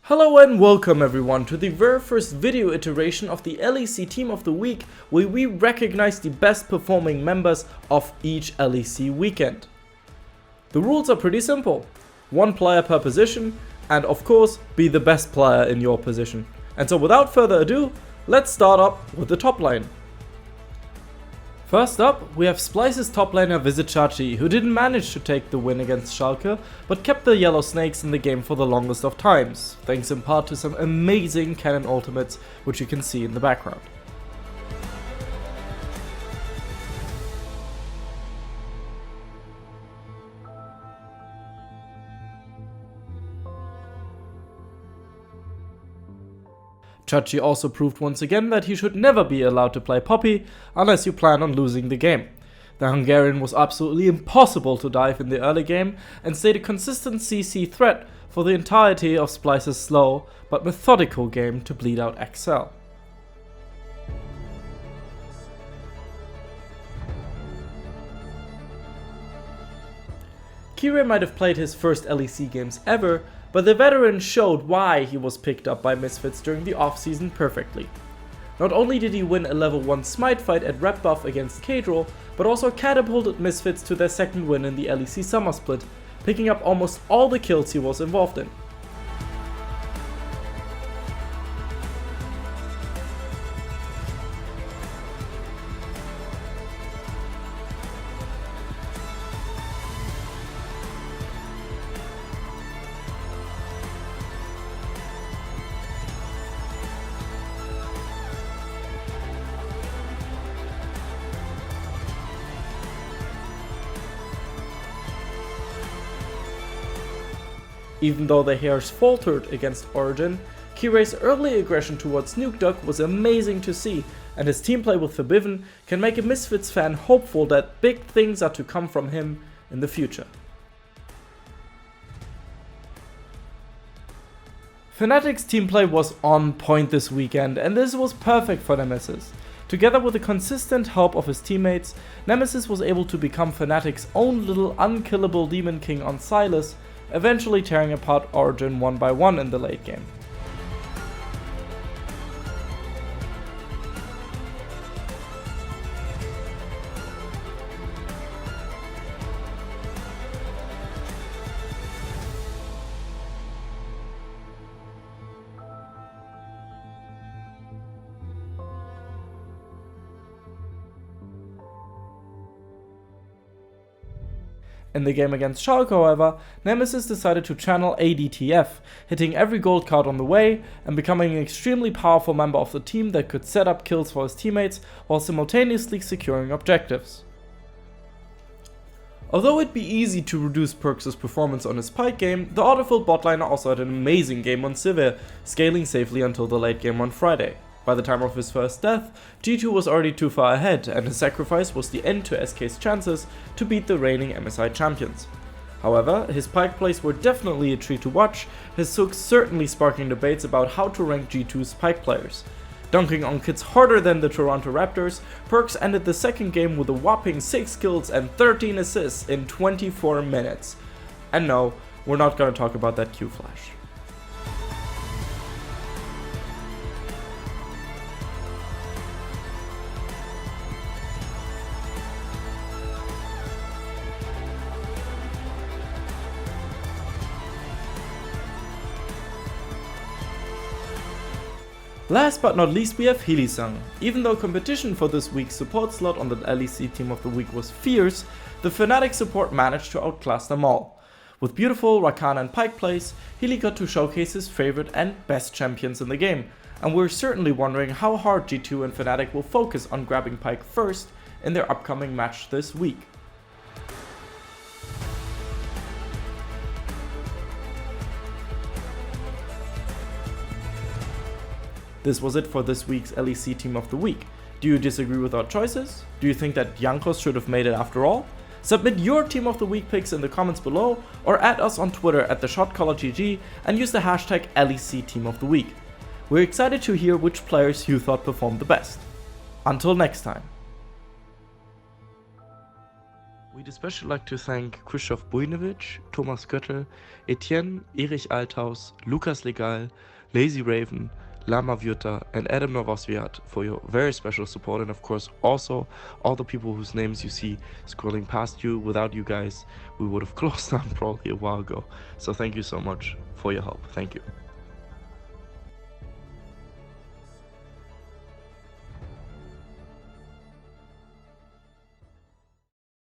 Hello and welcome everyone to the very first video iteration of the LEC Team of the Week, where we recognize the best performing members of each LEC weekend. The rules are pretty simple: one player per position, and of course be the best player in your position. And so without further ado, let's start up with the top lane. First up, we have Splice's top laner Visitachi, who didn't manage to take the win against Schalke, but kept the yellow snakes in the game for the longest of times, thanks in part to some amazing cannon ultimates, which you can see in the background. Chachi also proved once again that he should never be allowed to play Poppy unless you plan on losing the game. The Hungarian was absolutely impossible to dive in the early game and stayed a consistent CC threat for the entirety of Splice's slow but methodical game to bleed out XL. Kire might have played his first LEC games ever, but the veteran showed why he was picked up by Misfits during the off-season perfectly. Not only did he win a level 1 smite fight at Rep Buff against Kadril, but also catapulted Misfits to their second win in the LEC Summer Split, picking up almost all the kills he was involved in. Even though the Hares faltered against Origin, Kirei's early aggression towards Nuke Duck was amazing to see, and his team play with Forbidden can make a Misfits fan hopeful that big things are to come from him in the future. Fnatic's team play was on point this weekend, and this was perfect for Nemesis. Together with the consistent help of his teammates, Nemesis was able to become Fnatic's own little unkillable Demon King on Sylas, eventually tearing apart Origin one by one in the late game. In the game against Schalke, however, Nemesis decided to channel ADTF, hitting every gold card on the way and becoming an extremely powerful member of the team that could set up kills for his teammates while simultaneously securing objectives. Although it'd be easy to reduce Perkz' performance on his Pyke game, the Autofill botliner also had an amazing game on Sivir, scaling safely until the late game on Friday. By the time of his first death, G2 was already too far ahead, and his sacrifice was the end to SK's chances to beat the reigning MSI champions. However, his Pyke plays were definitely a treat to watch, his Sook certainly sparking debates about how to rank G2's Pyke players. Dunking on kids harder than the Toronto Raptors, Perkz ended the second game with a whopping 6 kills and 13 assists in 24 minutes. And no, we're not gonna talk about that Q flash. Last but not least, we have Hylissang. Even though competition for this week's support slot on the LEC Team of the Week was fierce, the Fnatic support managed to outclass them all. With beautiful Rakan and Pyke plays, Hyli got to showcase his favorite and best champions in the game, and we're certainly wondering how hard G2 and Fnatic will focus on grabbing Pyke first in their upcoming match this week. This was it for this week's LEC Team of the Week. Do you disagree with our choices? Do you think that Jankos should have made it after all? Submit your Team of the Week picks in the comments below, or add us on Twitter at the Shotcaller GG and use the hashtag LEC Team of the Week. We're excited to hear which players you thought performed the best. Until next time. We'd especially like to thank Krzysztof Bujnowicz, Thomas Göttel, Etienne, Erich Althaus, Lukas Legal, Lazy Raven, Lama Vyuta, and Adam Novosviat for your very special support, and of course also all the people whose names you see scrolling past you. Without you guys, we would have closed down probably a while ago. So thank you so much for your help. Thank you.